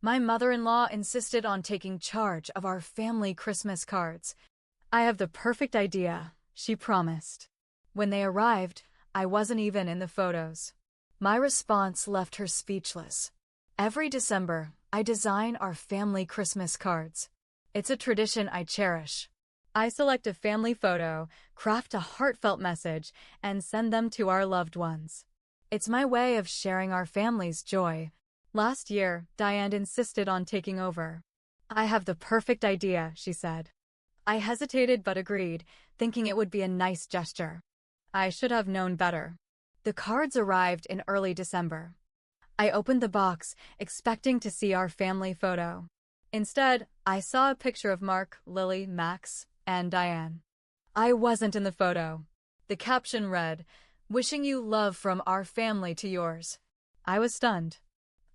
My mother-in-law insisted on taking charge of our family Christmas cards. I have the perfect idea, she promised. When they arrived, I wasn't even in the photos. My response left her speechless. Every December, I design our family Christmas cards. It's a tradition I cherish. I select a family photo, craft a heartfelt message, and send them to our loved ones. It's my way of sharing our family's joy. Last year, Diane insisted on taking over. I have the perfect idea, she said. I hesitated but agreed, thinking it would be a nice gesture. I should have known better. The cards arrived in early December. I opened the box, expecting to see our family photo. Instead, I saw a picture of Mark, Lily, Max, and Diane. I wasn't in the photo. The caption read, "Wishing you love from our family to yours." I was stunned.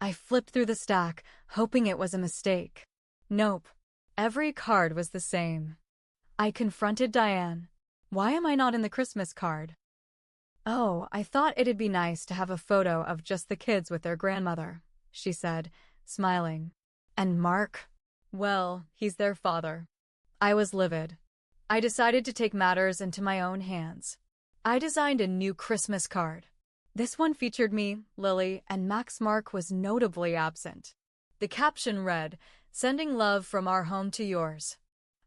I flipped through the stack, hoping it was a mistake. Nope. Every card was the same. I confronted Diane. Why am I not in the Christmas card? Oh, I thought it'd be nice to have a photo of just the kids with their grandmother, she said, smiling. And Mark? Well, he's their father. I was livid. I decided to take matters into my own hands. I designed a new Christmas card. This one featured me, Lily, and Max. Mark was notably absent. The caption read, "Sending love from our home to yours."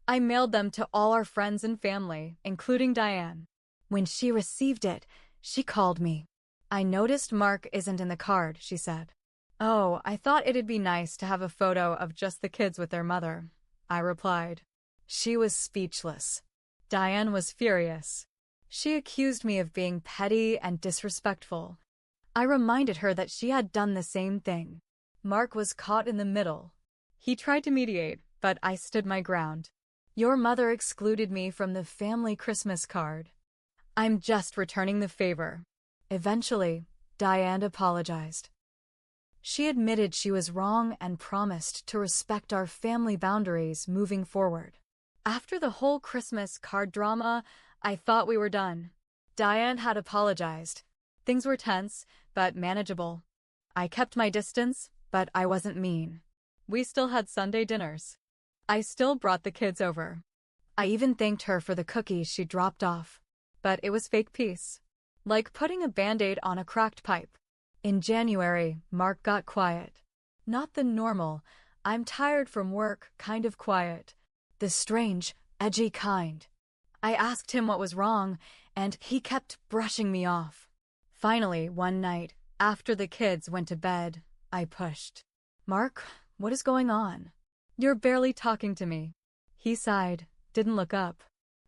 I mailed them to all our friends and family, including Diane. When she received it, she called me. "I noticed Mark isn't in the card," she said. "Oh, I thought it'd be nice to have a photo of just the kids with their mother," I replied. She was speechless. Diane was furious. She accused me of being petty and disrespectful. I reminded her that she had done the same thing. Mark was caught in the middle. He tried to mediate, but I stood my ground. "Your mother excluded me from the family Christmas card. I'm just returning the favor." Eventually, Diane apologized. She admitted she was wrong and promised to respect our family boundaries moving forward. After the whole Christmas card drama, I thought we were done. Diane had apologized. Things were tense, but manageable. I kept my distance, but I wasn't mean. We still had Sunday dinners. I still brought the kids over. I even thanked her for the cookies she dropped off. But it was fake peace. Like putting a Band-Aid on a cracked pipe. In January, Mark got quiet. Not the normal, "I'm tired from work" kind of quiet. The strange, edgy kind. I asked him what was wrong, and he kept brushing me off. Finally, one night, after the kids went to bed, I pushed. "Mark, what is going on? You're barely talking to me." He sighed, didn't look up.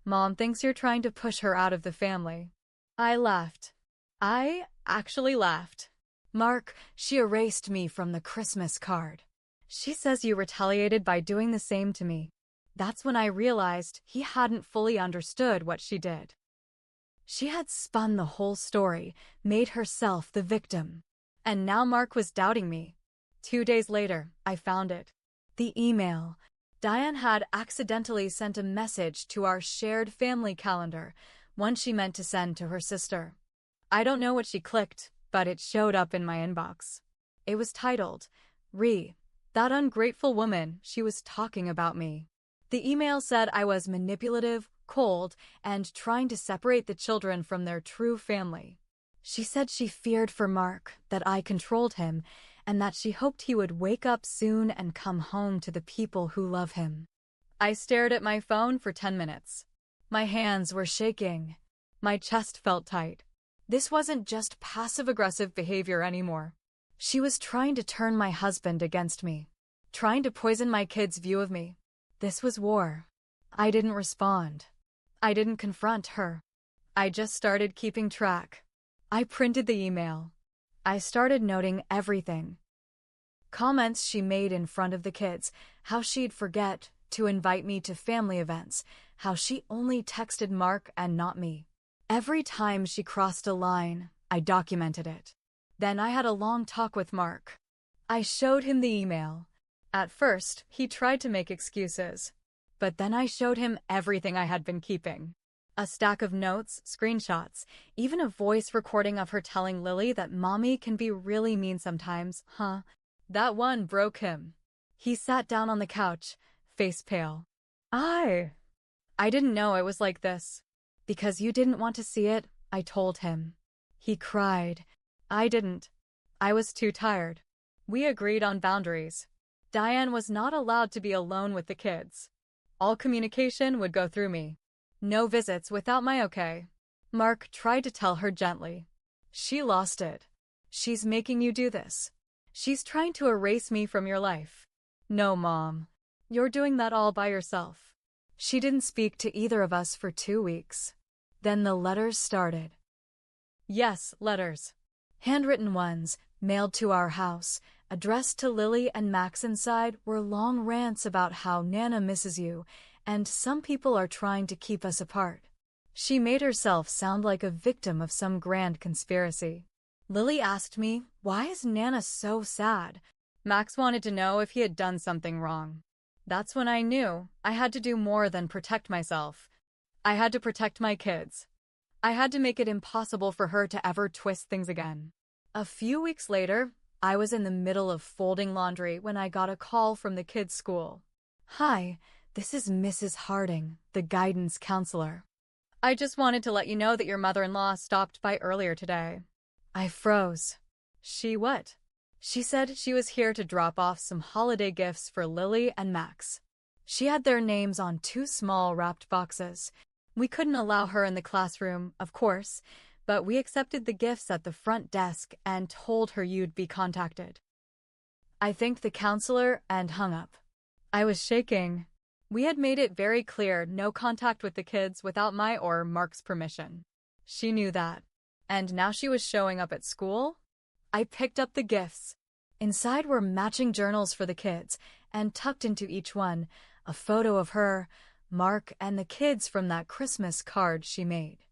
"Mom thinks you're trying to push her out of the family." I laughed. I actually laughed. "Mark, she erased me from the Christmas card. She says you retaliated by doing the same to me." That's when I realized he hadn't fully understood what she did. She had spun the whole story, made herself the victim. And now Mark was doubting me. 2 days later, I found it. The email. Diane had accidentally sent a message to our shared family calendar, one she meant to send to her sister. I don't know what she clicked, but it showed up in my inbox. It was titled, "That ungrateful woman, she was talking about me." The email said I was manipulative, cold, and trying to separate the children from their true family. She said she feared for Mark, that I controlled him, and that she hoped he would wake up soon and come home to the people who love him. I stared at my phone for 10 minutes. My hands were shaking. My chest felt tight. This wasn't just passive-aggressive behavior anymore. She was trying to turn my husband against me, trying to poison my kids' view of me. This was war. I didn't respond. I didn't confront her. I just started keeping track. I printed the email. I started noting everything. Comments she made in front of the kids, how she'd forget to invite me to family events, how she only texted Mark and not me. Every time she crossed a line, I documented it. Then I had a long talk with Mark. I showed him the email. At first, he tried to make excuses. But then I showed him everything I had been keeping. A stack of notes, screenshots, even a voice recording of her telling Lily that mommy can be really mean sometimes, huh? That one broke him. He sat down on the couch, face pale. I didn't know it was like this. Because you didn't want to see it, I told him. He cried. I didn't. I was too tired. We agreed on boundaries. Diane was not allowed to be alone with the kids. All communication would go through me. No visits without my okay. Mark tried to tell her gently. She lost it. She's making you do this. She's trying to erase me from your life. No, Mom. You're doing that all by yourself. She didn't speak to either of us for 2 weeks. Then the letters started. Yes, letters. Handwritten ones, mailed to our house, addressed to Lily and Max. Inside were long rants about how Nana misses you, and some people are trying to keep us apart. She made herself sound like a victim of some grand conspiracy. Lily asked me, why is Nana so sad? Max wanted to know if he had done something wrong. That's when I knew I had to do more than protect myself. I had to protect my kids. I had to make it impossible for her to ever twist things again. A few weeks later, I was in the middle of folding laundry when I got a call from the kids' school. Hi, this is Mrs. Harding, the guidance counselor. I just wanted to let you know that your mother-in-law stopped by earlier today. I froze. She what? She said she was here to drop off some holiday gifts for Lily and Max. She had their names on 2 small wrapped boxes. We couldn't allow her in the classroom, of course, but we accepted the gifts at the front desk and told her you'd be contacted. I thanked the counselor and hung up. I was shaking. We had made it very clear no contact with the kids without my or Mark's permission. She knew that. And now she was showing up at school? I picked up the gifts. Inside were matching journals for the kids, and tucked into each one, a photo of her, Mark, and the kids from that Christmas card she made.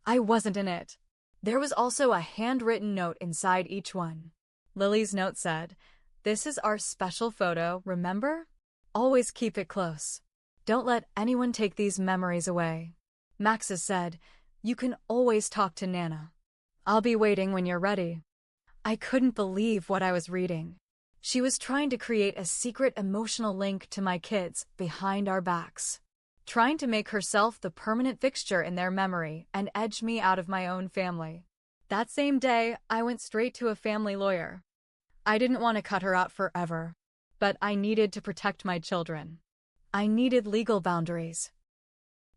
I wasn't in it. There was also a handwritten note inside each one. Lily's note said, "This is our special photo, remember? Always keep it close. Don't let anyone take these memories away." Max's said, "You can always talk to Nana. I'll be waiting when you're ready." I couldn't believe what I was reading. She was trying to create a secret emotional link to my kids behind our backs, trying to make herself the permanent fixture in their memory and edge me out of my own family. That same day, I went straight to a family lawyer. I didn't want to cut her out forever, but I needed to protect my children. I needed legal boundaries.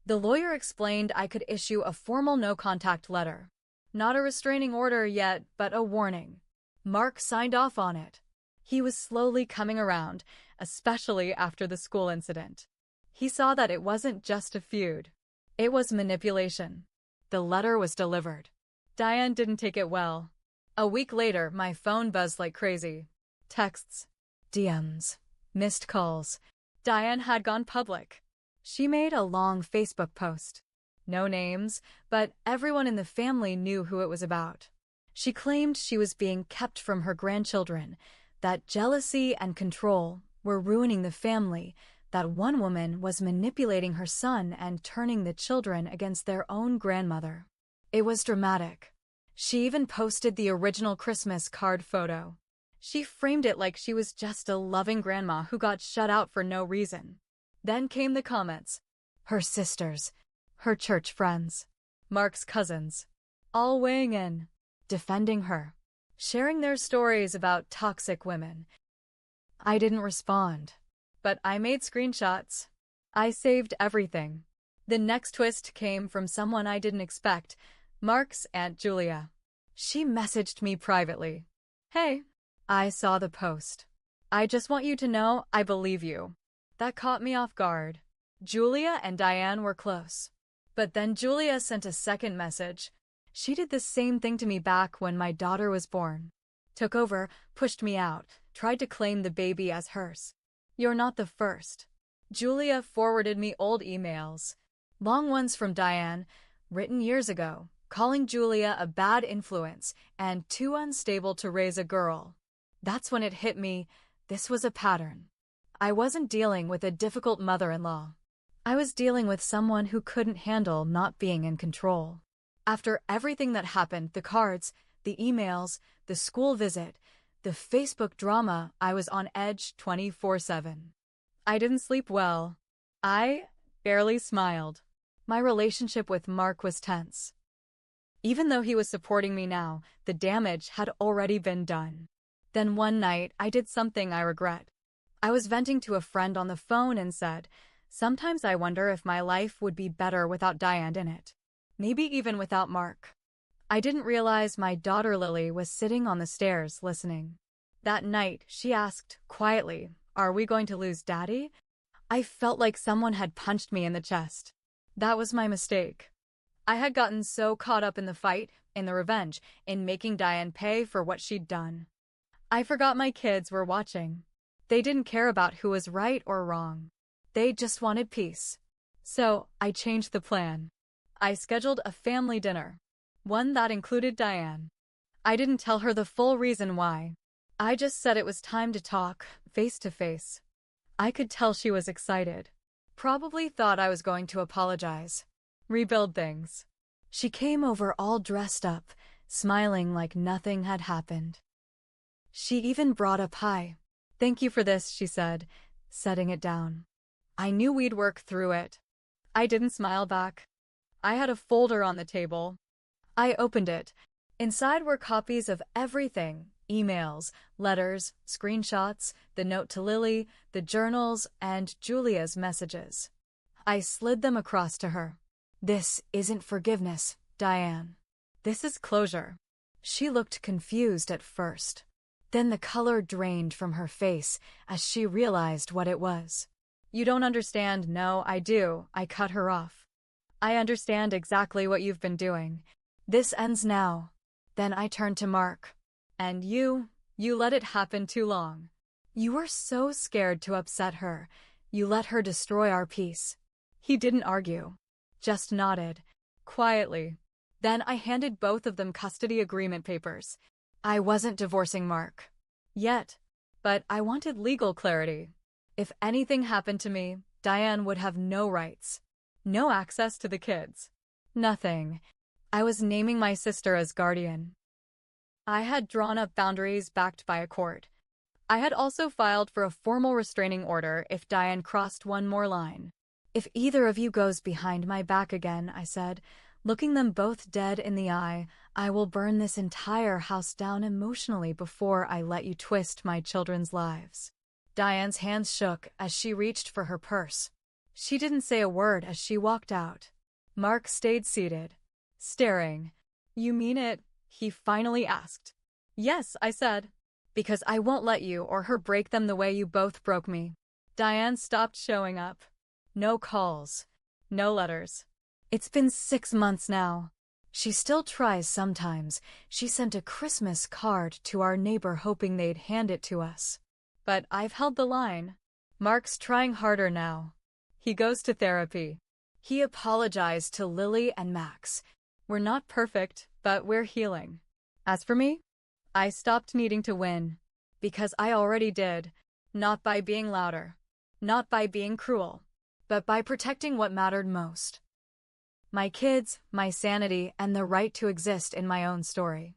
The lawyer explained I could issue a formal no-contact letter. Not a restraining order yet, but a warning. Mark signed off on it. He was slowly coming around, especially after the school incident. He saw that it wasn't just a feud. It was manipulation. The letter was delivered. Diane didn't take it well. A week later, my phone buzzed like crazy. Texts, DMs, missed calls. Diane had gone public. She made a long Facebook post. No names, but everyone in the family knew who it was about. She claimed she was being kept from her grandchildren, that jealousy and control were ruining the family, that one woman was manipulating her son and turning the children against their own grandmother. It was dramatic. She even posted the original Christmas card photo. She framed it like she was just a loving grandma who got shut out for no reason. Then came the comments. Her sisters, her church friends, Mark's cousins, all weighing in, defending her, sharing their stories about toxic women. I didn't respond, but I made screenshots. I saved everything. The next twist came from someone I didn't expect, Mark's Aunt Julia. She messaged me privately. "Hey, I saw the post. I just want you to know I believe you." That caught me off guard. Julia and Diane were close. But then Julia sent a second message. She did the same thing to me back when my daughter was born. Took over, pushed me out, tried to claim the baby as hers. "You're not the first." Julia forwarded me old emails, long ones from Diane, written years ago, calling Julia a bad influence and too unstable to raise a girl. That's when it hit me, this was a pattern. I wasn't dealing with a difficult mother-in-law. I was dealing with someone who couldn't handle not being in control. After everything that happened, the cards, the emails, the school visit, The Facebook drama, I was on edge 24/7. I didn't sleep well. I barely smiled. My relationship with Mark was tense. Even though he was supporting me now, the damage had already been done. Then one night, I did something I regret. I was venting to a friend on the phone and said, "Sometimes I wonder if my life would be better without Diane in it. Maybe even without Mark." I didn't realize my daughter Lily was sitting on the stairs listening. That night, she asked, quietly, "Are we going to lose Daddy?" I felt like someone had punched me in the chest. That was my mistake. I had gotten so caught up in the fight, in the revenge, in making Diane pay for what she'd done. I forgot my kids were watching. They didn't care about who was right or wrong. They just wanted peace. So, I changed the plan. I scheduled a family dinner. One that included Diane. I didn't tell her the full reason why. I just said it was time to talk, face to face. I could tell she was excited. Probably thought I was going to apologize. Rebuild things. She came over all dressed up, smiling like nothing had happened. She even brought a pie. "Thank you for this," she said, setting it down. I knew we'd work through it. I didn't smile back. I had a folder on the table. I opened it. Inside were copies of everything: emails, letters, screenshots, the note to Lily, the journals, and Julia's messages. I slid them across to her. "This isn't forgiveness, Diane. This is closure." She looked confused at first. Then the color drained from her face as she realized what it was. "You don't understand." "No, I do," I cut her off. "I understand exactly what you've been doing. This ends now." Then I turned to Mark. "And you let it happen too long. You were so scared to upset her. You let her destroy our peace." He didn't argue. Just nodded. Quietly. Then I handed both of them custody agreement papers. I wasn't divorcing Mark. Yet. But I wanted legal clarity. If anything happened to me, Diane would have no rights. No access to the kids. Nothing. I was naming my sister as guardian. I had drawn up boundaries backed by a court. I had also filed for a formal restraining order if Diane crossed one more line. "If either of you goes behind my back again," I said, looking them both dead in the eye, "I will burn this entire house down emotionally before I let you twist my children's lives." Diane's hands shook as she reached for her purse. She didn't say a word as she walked out. Mark stayed seated, staring. "You mean it?" he finally asked. "Yes," I said. "Because I won't let you or her break them the way you both broke me." Diane stopped showing up. No calls. No letters. It's been 6 months now. She still tries sometimes. She sent a Christmas card to our neighbor hoping they'd hand it to us. But I've held the line. Mark's trying harder now. He goes to therapy. He apologized to Lily and Max. We're not perfect, but we're healing. As for me, I stopped needing to win. Because I already did. Not by being louder. Not by being cruel. But by protecting what mattered most. My kids, my sanity, and the right to exist in my own story.